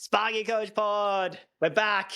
Sparky Coach Pod. We're back.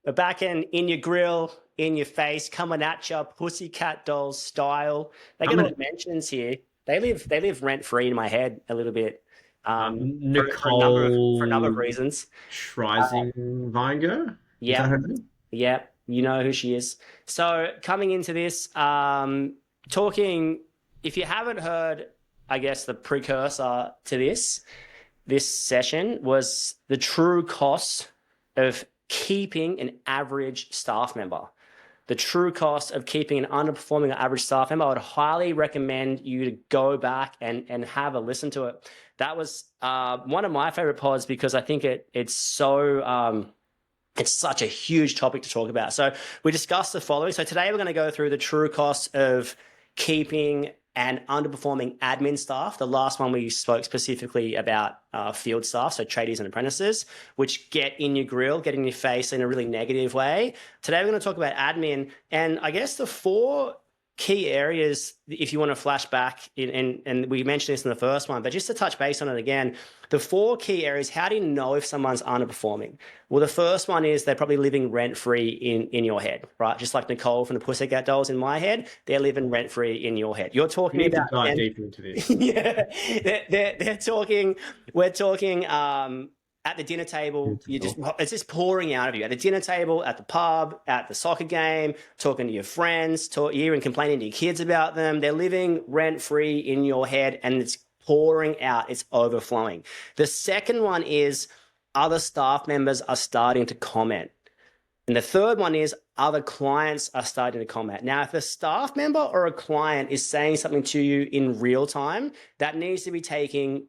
We're back in your grill, in your face, coming at you, pussycat doll style. They get all mentions here. They live rent free in my head a little bit. For a number of Nicole reasons. Uh, Schreising-Weinger. Is that yeah, her name? yeah, you know who she is. So coming into this, talking. If you haven't heard, I guess the precursor to this session was the true cost of keeping an average staff member. The true cost of keeping an underperforming or average staff member. I would highly recommend you to go back and have a listen to it. That was one of my favorite pods because I think it's such a huge topic to talk about. So we discussed the following. So today we're going to go through the true cost of keeping and underperforming admin staff. The last one we spoke specifically about field staff, so tradies and apprentices, which get in your grill, get in your face in a really negative way. Today we're going to talk about admin, and I guess the four key areas, if you want to flash back, and we mentioned this in the first one, but just to touch base on it again, the four key areas, how do you know if someone's underperforming? Well, the first one is they're probably living rent-free in your head, right? Just like Nicole from the Pussycat Dolls in my head, they're living rent-free in your head. You're We talking need to about dive them. deeper into this. Yeah, they're talking, we're talking at the dinner table, it's just pouring out of you. At the dinner table, at the pub, at the soccer game, talking to your friends, and complaining to your kids about them. They're living rent-free in your head, and it's pouring out, it's overflowing. The second one is other staff members are starting to comment. And the third one is other clients are starting to comment. Now, if a staff member or a client is saying something to you in real time, that needs to be taken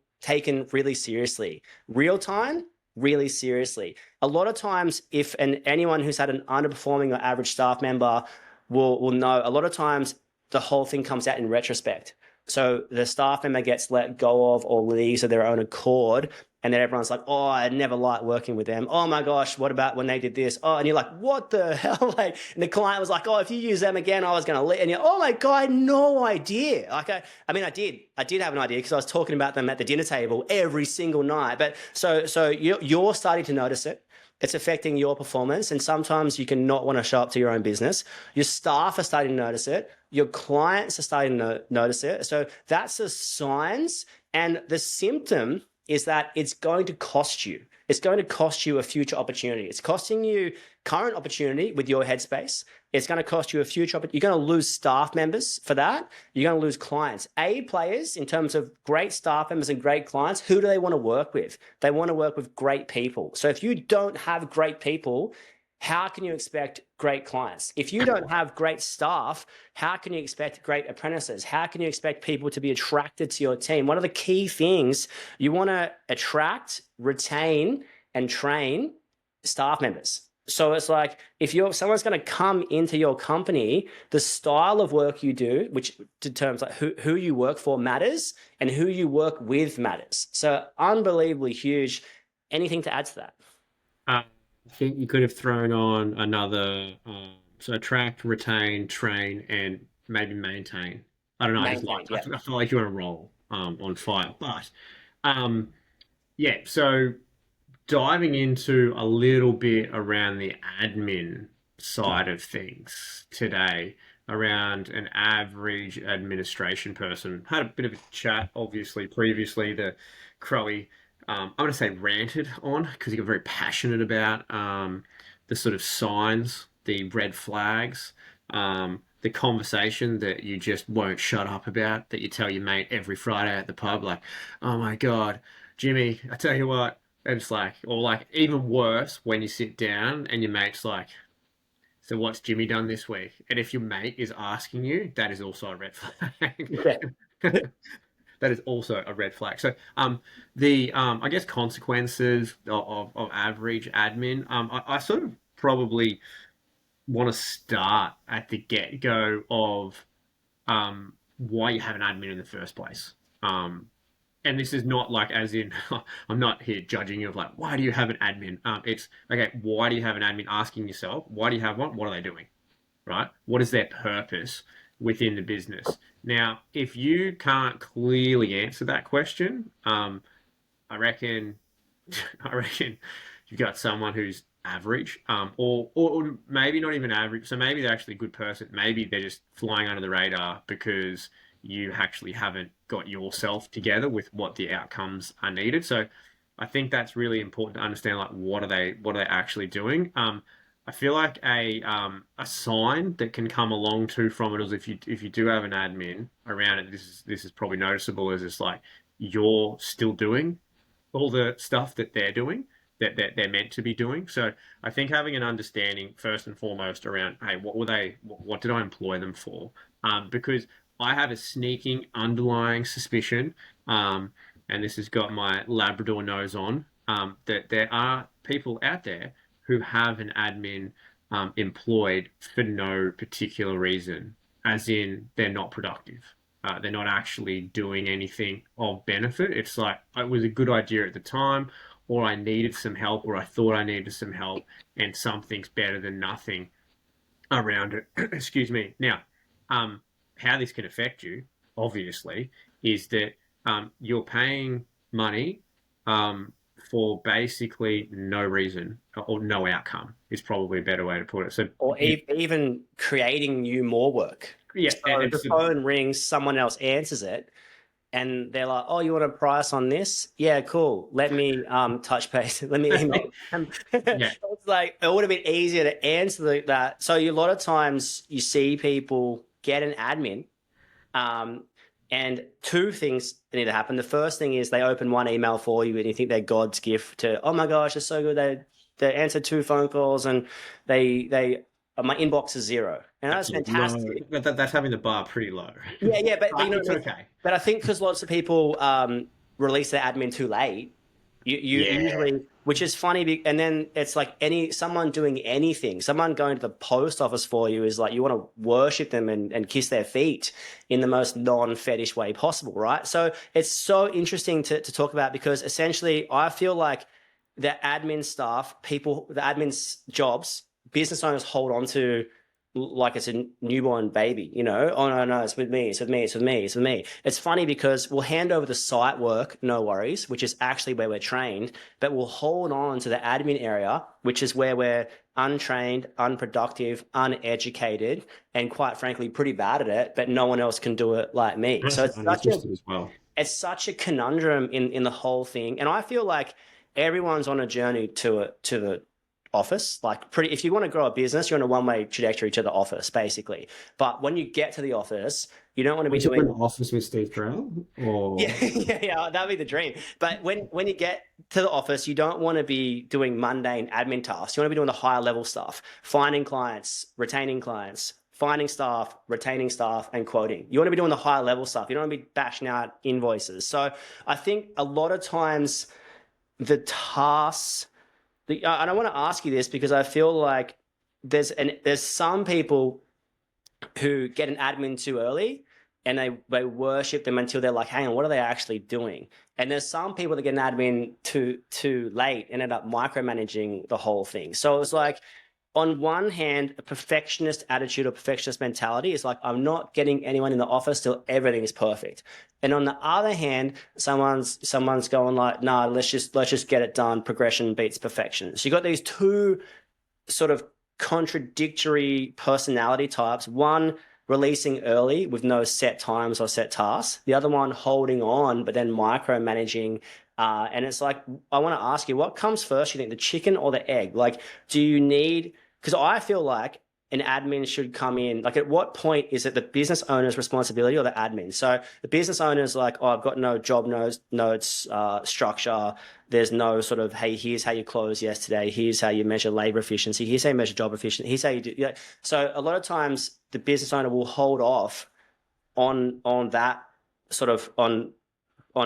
really seriously. Real time, really seriously. A lot of times, anyone who's had an underperforming or average staff member will know, a lot of times the whole thing comes out in retrospect. So the staff member gets let go of or leaves of their own accord, and then everyone's like, oh, I never liked working with them. Oh my gosh, what about when they did this? Oh, and you're like, what the hell? Like, and the client was like, oh, if you use them again, I was going to leave. And you're, oh my God, I had no idea. Like, I did have an idea because I was talking about them at the dinner table every single night. But so you're starting to notice it. It's affecting your performance, and sometimes you can not want to show up to your own business. Your staff are starting to notice it. Your clients are starting to notice it. So that's the signs, and the symptom is that it's going to cost you. It's going to cost you a future opportunity. It's costing you current opportunity with your headspace. It's going to cost you a future opportunity. You're going to lose staff members for that. You're going to lose clients. A players, in terms of great staff members and great clients, who do they want to work with? They want to work with great people. So if you don't have great people, how can you expect great clients? If you don't have great staff, how can you expect great apprentices? How can you expect people to be attracted to your team? One of the key things, you want to attract, retain, and train staff members. So it's like if someone's going to come into your company, the style of work you do, which determines like who you work for matters, and who you work with matters. So unbelievably huge. Anything to add to that? I think you could have thrown on another, so attract, retain, train, and maybe maintain. I don't know. Maintain, yeah. I feel like you're on a roll, on fire. But, um, yeah. So diving into a little bit around the admin side of things today, around an average administration person. Had a bit of a chat, obviously, previously. The Crowy, I'm going to say ranted on because he got very passionate about the sort of signs, the red flags, the conversation that you just won't shut up about, that you tell your mate every Friday at the pub, like, oh my God, Jimmy, I tell you what. And it's like, or like even worse, when you sit down and your mate's like, so what's Jimmy done this week? And if your mate is asking you, that is also a red flag. Yeah. That is also a red flag. So, the I guess consequences of average admin. I sort of probably want to start at the get go of why you have an admin in the first place. And this is not like as in I'm not here judging you of like why do you have an admin? It's okay. Why do you have an admin? Asking yourself why do you have one? What are they doing? Right? What is their purpose within the business? Now, if you can't clearly answer that question, I reckon I reckon you've got someone who's average, or maybe not even average. So maybe they're actually a good person. Maybe they're just flying under the radar because you actually haven't got yourself together with what the outcomes are needed. So I think that's really important to understand. Like, what are they actually doing? I feel like a sign that can come along too from it is if you do have an admin around it. This is probably noticeable. Is it's like you're still doing all the stuff that they're doing that they're meant to be doing. So I think having an understanding first and foremost around, hey, what did I employ them for? Because I have a sneaking underlying suspicion, and this has got my Labrador nose on, that there are people out there who have an admin employed for no particular reason, as in they're not productive. They're not actually doing anything of benefit. It's like it was a good idea at the time, or I needed some help, or I thought I needed some help, and something's better than nothing around it. Excuse me. Now, how this can affect you, obviously, is that you're paying money for basically no reason or no outcome is probably a better way to put it. So, Or even creating you more work. yeah, So the phone rings, someone else answers it, and they're like, "Oh, you want a price on this? Yeah, cool. Let me touch base. Let me email them." yeah, It's like it would have been easier to answer that. So a lot of times you see people get an admin, um, and two things need to happen. The first thing is they open one email for you, and you think they're God's gift to. Oh my gosh, it's so good. They answered two phone calls, and they my inbox is zero, and that's absolutely. No, fantastic. that's having the bar pretty low. Yeah, but you know It's what I mean? okay. But I think because lots of people release their admin too late, you Yeah, usually, which is funny, and then it's like someone doing anything, someone going to the post office for you is like you want to worship them and kiss their feet in the most non-fetish way possible, right? So it's so interesting to talk about because essentially I feel like the admin staff, the admin's jobs, business owners hold on to like it's a newborn baby, you know. Oh no, it's with me, it's with me, it's with me, it's with me. It's funny because we'll hand over the site work, no worries, which is actually where we're trained, but we'll hold on to the admin area, which is where we're untrained, unproductive, uneducated, and quite frankly, pretty bad at it, but no one else can do it like me. So passive uninterested as well. it's such a conundrum in the whole thing. And I feel like everyone's on a journey to the office. Like pretty if you want to grow a business, you're on a one-way trajectory to the office, basically. But when you get to the office, you don't want to be Was it an doing office with Steve Carell yeah, or yeah, that'd be the dream. But when you get to the office, you don't want to be doing mundane admin tasks. You want to be doing the higher level stuff, finding clients, retaining clients, finding staff, retaining staff, and quoting. You want to be doing the higher level stuff. You don't want to be bashing out invoices. So I think a lot of times the tasks, and I want to ask you this because I feel like there's some people who get an admin too early and they worship them until they're like, hang on, what are they actually doing? And there's some people that get an admin too late and end up micromanaging the whole thing. So it's like, on one hand, a perfectionist attitude or perfectionist mentality is like, I'm not getting anyone in the office till everything is perfect. And on the other hand, someone's going like, nah, let's just get it done. Progression beats perfection. So you got these two sort of contradictory personality types. One releasing early with no set times or set tasks. The other one holding on, but then micromanaging. And it's like, I want to ask you, what comes first? You think the chicken or the egg? Like, do you need, because I feel like an admin should come in, like at what point is it the business owner's responsibility or the admin? So the business owner's like, oh, I've got no job notes structure. There's no sort of, hey, here's how you close yesterday. Here's how you measure labor efficiency. Here's how you measure job efficiency. Here's how you do. Yeah. So a lot of times the business owner will hold off on that sort of on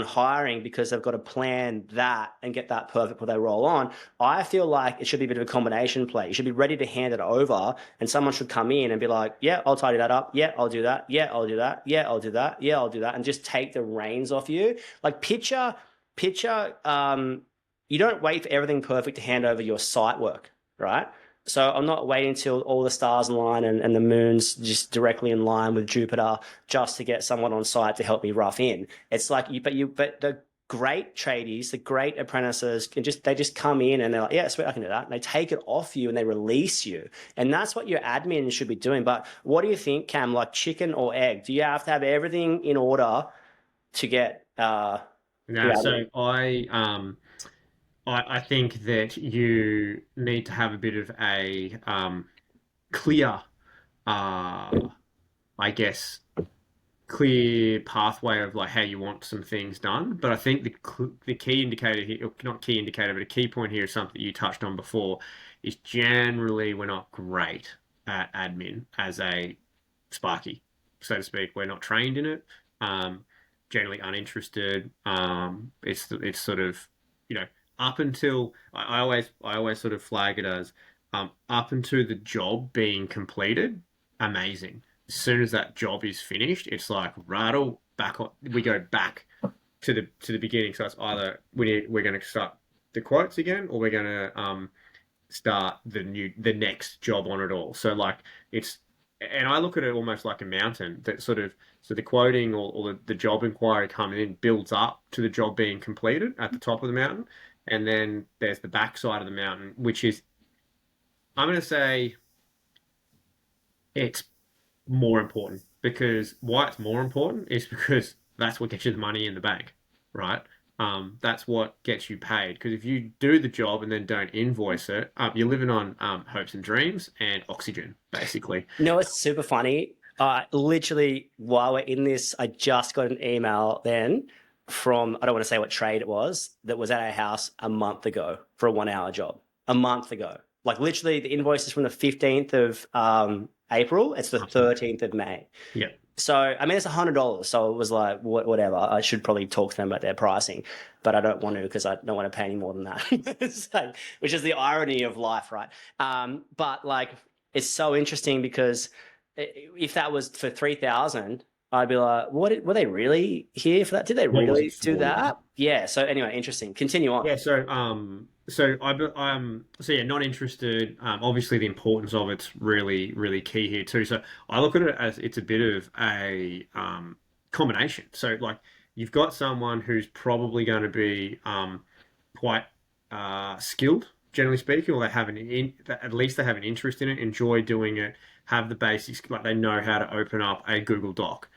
hiring because they've got to plan that and get that perfect before they roll on. I feel like it should be a bit of a combination play. You should be ready to hand it over and someone should come in and be like, yeah, I'll tidy that up. Yeah, I'll do that. Yeah, I'll do that. Yeah, I'll do that. Yeah, I'll do that. And just take the reins off you. Like picture, you don't wait for everything perfect to hand over your site work, right? So I'm not waiting until all the stars align and the moon's just directly in line with Jupiter just to get someone on site to help me rough in. It's like but the great tradies, the great apprentices they just come in and they're like, yeah, sweet, I can do that. And they take it off you and they release you. And that's what your admin should be doing. But what do you think, Cam, like chicken or egg? Do you have to have everything in order to get No, so I think that you need to have a bit of a clear, I guess, clear pathway of like how you want some things done. But I think the key indicator here, or not key indicator, but a key point here is something that you touched on before, is generally we're not great at admin as a Sparky, so to speak. We're not trained in it. Generally uninterested. It's sort of, you know, up until I always sort of flag it as up until the job being completed, amazing. As soon as that job is finished, it's like rattle back on. We go back to the beginning. So it's either we're going to start the quotes again, or we're going to start the next job on it all. So like it's, and I look at it almost like a mountain that sort of, so the quoting or the job inquiry coming in builds up to the job being completed at the top of the mountain, and then there's the backside of the mountain, which is, I'm going to say, it's more important. Because why it's more important is because that's what gets you the money in the bank, right? That's what gets you paid. Because if you do the job and then don't invoice it, you're living on hopes and dreams and oxygen, basically. No, it's super funny. Literally, while we're in this, I just got an email then from, I don't want to say what trade it was, that was at our house a month ago for a 1 hour job. A month ago. Like literally, the invoice is from the 15th of April. It's the 13th of May. Yeah. So, I mean, it's $100. So it was like, whatever. I should probably talk to them about their pricing, but I don't want to because I don't want to pay any more than that. So, which is the irony of life, right? But like, it's so interesting because if that was for 3,000, I'd be like, were they really here for that? Did they What was really it do for? that? Yeah. So anyway, interesting. Continue on. Yeah, so yeah, not interested. Obviously, the importance of it's really, really key here too. So I look at it as it's a bit of a combination. So like you've got someone who's probably going to be quite skilled, generally speaking, or they have at least they have an interest in it, enjoy doing it, have the basics, like they know how to open up a Google Doc.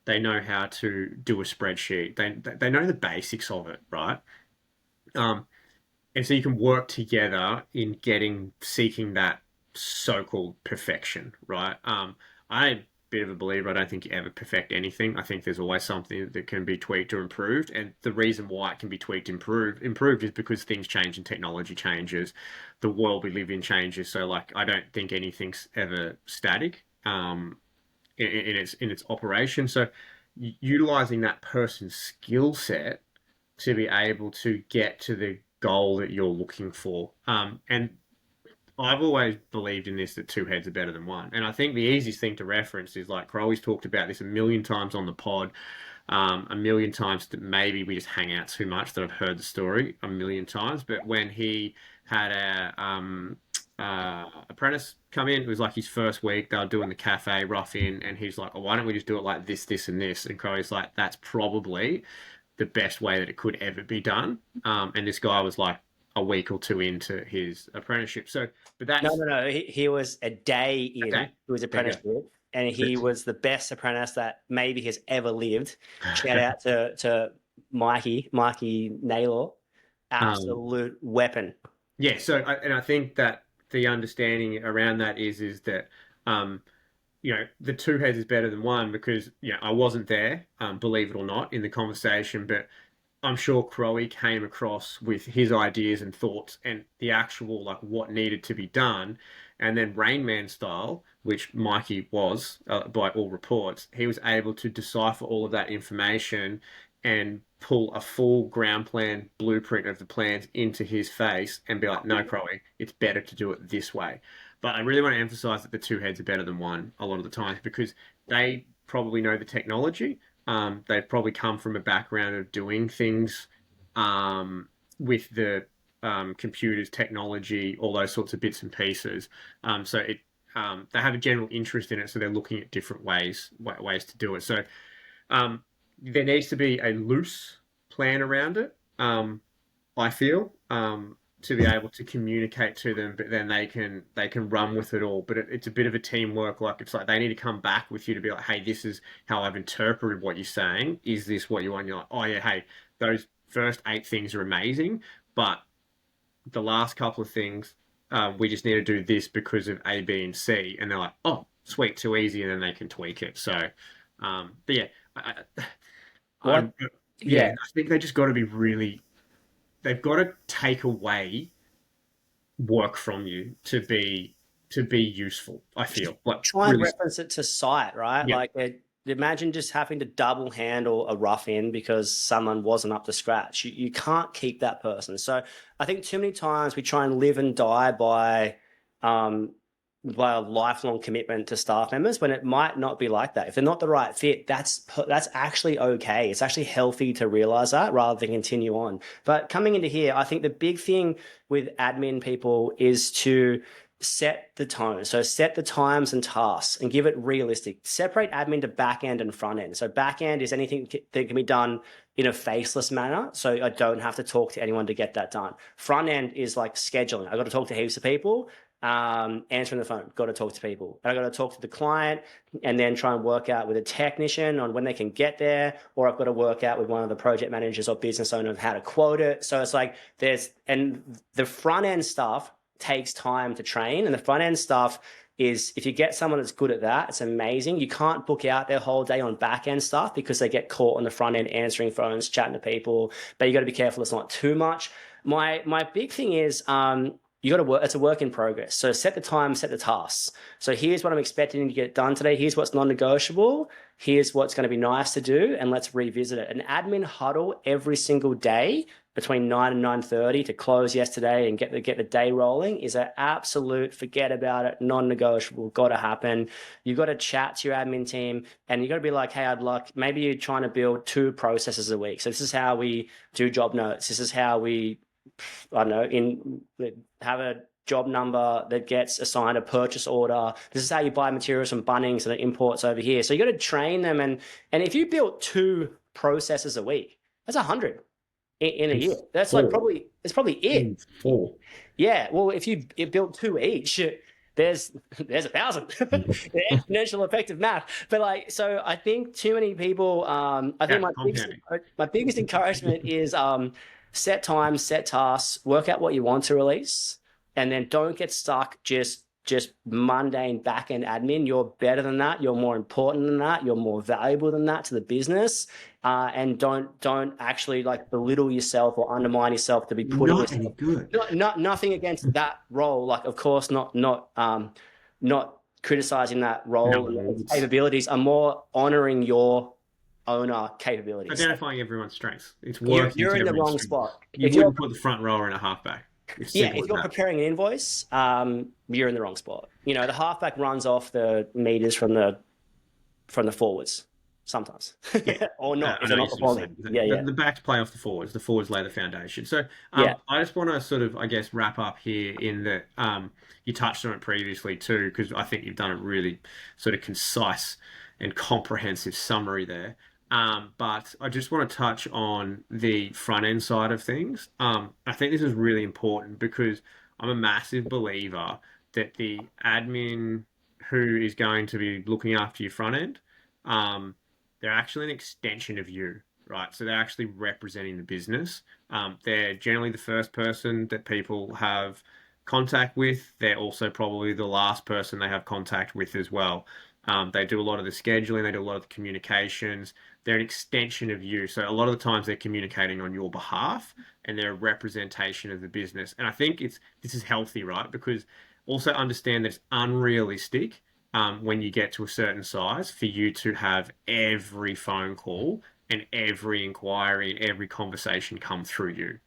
They know how to do a spreadsheet. They know the basics of it, right? And so you can work together in seeking that so-called perfection, right? I'm a bit of a believer. I don't think you ever perfect anything. I think there's always something that can be tweaked or improved, and the reason why it can be tweaked, improved is because things change and technology changes, the world we live in changes. So, like, I don't think anything's ever static in its operation. So, utilizing that person's skill set to be able to get to the goal that you're looking for. And I've always believed in this, that two heads are better than one. And I think the easiest thing to reference is like Crowley's talked about this a million times on the pod, a million times that maybe we just hang out too much that I've heard the story a million times. But when he had a apprentice come in, it was like his first week, they were doing the cafe rough in, and he's like, oh, why don't we just do it like this, and this? And Crowley's like, that's probably the best way that it could ever be done. And this guy was like a week or two into his apprenticeship. So, but that's No. He was a day in to his apprenticeship, and he was the best apprentice that maybe has ever lived. Shout out to Mikey Naylor, absolute weapon. Yeah. So, and I think that the understanding around that is that the two heads is better than one because I wasn't there, believe it or not, in the conversation, but I'm sure Crowe came across with his ideas and thoughts and the actual like what needed to be done, and then Rain Man style, which Mikey was by all reports, he was able to decipher all of that information and pull a full ground plan blueprint of the plans into his face and be like, no, Crowe, it's better to do it this way. But I really want to emphasize that the two heads are better than one a lot of the times because they probably know the technology. They've probably come from a background of doing things with the computers, technology, all those sorts of bits and pieces. So they have a general interest in it, so they're looking at different ways to do it. So there needs to be a loose plan around it. I feel to be able to communicate to them, but then they can run with it all. But it's a bit of a teamwork. Like it's like they need to come back with you to be like, hey, this is how I've interpreted what you're saying. Is this what you want? You're like, oh yeah, hey, those first 8 things are amazing, but the last couple of things, we just need to do this because of A, B, and C. And they're like, oh, sweet, too easy, and then they can tweak it. So, but yeah, I, What? yeah, Yeah. I think they just got to be really. They've got to take away work from you to be useful. I feel like Try and really. reference it to site, right? Yeah, Like, imagine just having to double handle a rough in because someone wasn't up to scratch. You can't keep that person. So I think too many times we try and live and die um, by a lifelong commitment to staff members when it might not be like that. If they're not the right fit, that's actually okay. It's actually healthy to realize that rather than continue on. But coming into here, I think the big thing with admin people is to set the tone. So set the times and tasks and give it realistic. Separate admin to back end and front end. So back end is anything that can be done in a faceless manner. So I don't have to talk to anyone to get that done. Front end is like scheduling. I got to talk to heaps of people. Answering the phone, got to talk to people. And I got to talk to the client and then try and work out with a technician on when they can get there, or I've got to work out with one of the project managers or business owner of how to quote it. So it's like and the front end stuff takes time to train, and the front end stuff is if you get someone that's good at that, it's amazing. You can't book out their whole day on back end stuff because they get caught on the front end answering phones, chatting to people, but you got to be careful it's not too much. My big thing is you got to work. It's a work in progress. So set the time, set the tasks. So here's what I'm expecting to get done today. Here's what's non-negotiable. Here's what's going to be nice to do, and let's revisit it. An admin huddle every single day between 9 and 9:30 to close yesterday and get the day rolling is an absolute forget about it, non-negotiable, got to happen. You got to chat to your admin team, and you got to be like, hey, I'd like, maybe you're trying to build 2 processes a week. So this is how we do job notes. This is how we, I don't know, have a job number that gets assigned a purchase order. This is how you buy materials from Bunnings and it imports over here. So you got to train them, and if you built 2 processes a week, that's 100 in a year. That's like probably it. Four. Yeah. Well, if you built 2 each, there's 1,000. The exponential effect of math. But like, so I think too many people. I think my biggest encouragement is set times, set tasks, work out what you want to release, and then don't get stuck just mundane back-end admin. You're better than that. You're more important than that. You're more valuable than that to the business. And don't actually like belittle yourself or undermine yourself to be putting Not any good. nothing against that role. Like, of course, not criticizing that role. No, Capabilities are more honoring your owner capabilities. identifying everyone's strengths. It's working. You're to in the everyone's wrong strengths. spot. You wouldn't put the front rower in a halfback. It's Yeah, simple if you're as that. preparing an invoice, you're in the wrong spot. You know, the halfback runs off the meters from the forwards sometimes, Yeah. or not I if they're know not you're sort of performing. saying Yeah, yeah, the backs play off the forwards. The forwards lay the foundation. So yeah. I just want to sort of, I guess, wrap up here in that you touched on it previously too, because I think you've done a really sort of concise and comprehensive summary there. But I just want to touch on the front end side of things. I think this is really important because I'm a massive believer that the admin who is going to be looking after your front end, um, they're actually an extension of you, right? So they're actually representing the business. They're generally the first person that people have contact with. They're also probably the last person they have contact with as well. They do a lot of the scheduling, they do a lot of the communications. They're an extension of you. So a lot of the times they're communicating on your behalf and they're a representation of the business. And I think this is healthy, right? Because also understand that it's unrealistic when you get to a certain size for you to have every phone call and every inquiry and every conversation come through you.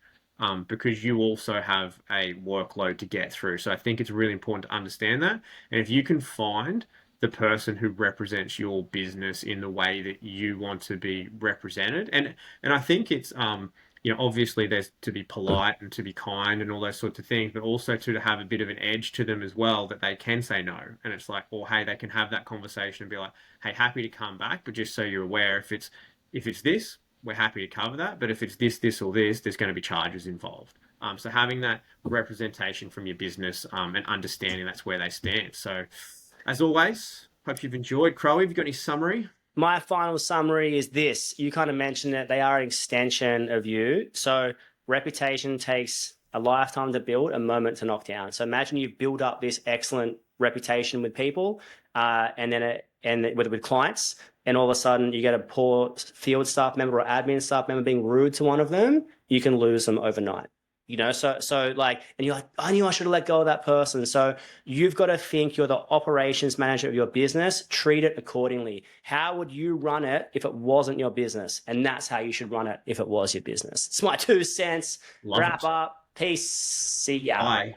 Because you also have a workload to get through. So I think it's really important to understand that. And if you can find the person who represents your business in the way that you want to be represented, and I think it's obviously there's to be polite and to be kind and all those sorts of things, but also to have a bit of an edge to them as well that they can say no. And it's like, or hey, they can have that conversation and be like, hey, happy to come back, but just so you're aware, if it's this, we're happy to cover that. But if it's this, or this, there's going to be charges involved. So having that representation from your business and understanding that's where they stand. So as always, hope you've enjoyed. Crowe, have you got any summary? My final summary is this. You kind of mentioned that they are an extension of you. So reputation takes a lifetime to build, a moment to knock down. So imagine you've built up this excellent reputation with people with clients, and all of a sudden you get a poor field staff member or admin staff member being rude to one of them, you can lose them overnight. So like, and you're like, I knew I should have let go of that person. So you've got to think you're the operations manager of your business, treat it accordingly. How would you run it if it wasn't your business? And that's how you should run it if it was your business. It's my 2 cents. Love Wrap it. up. Peace. See ya. Bye.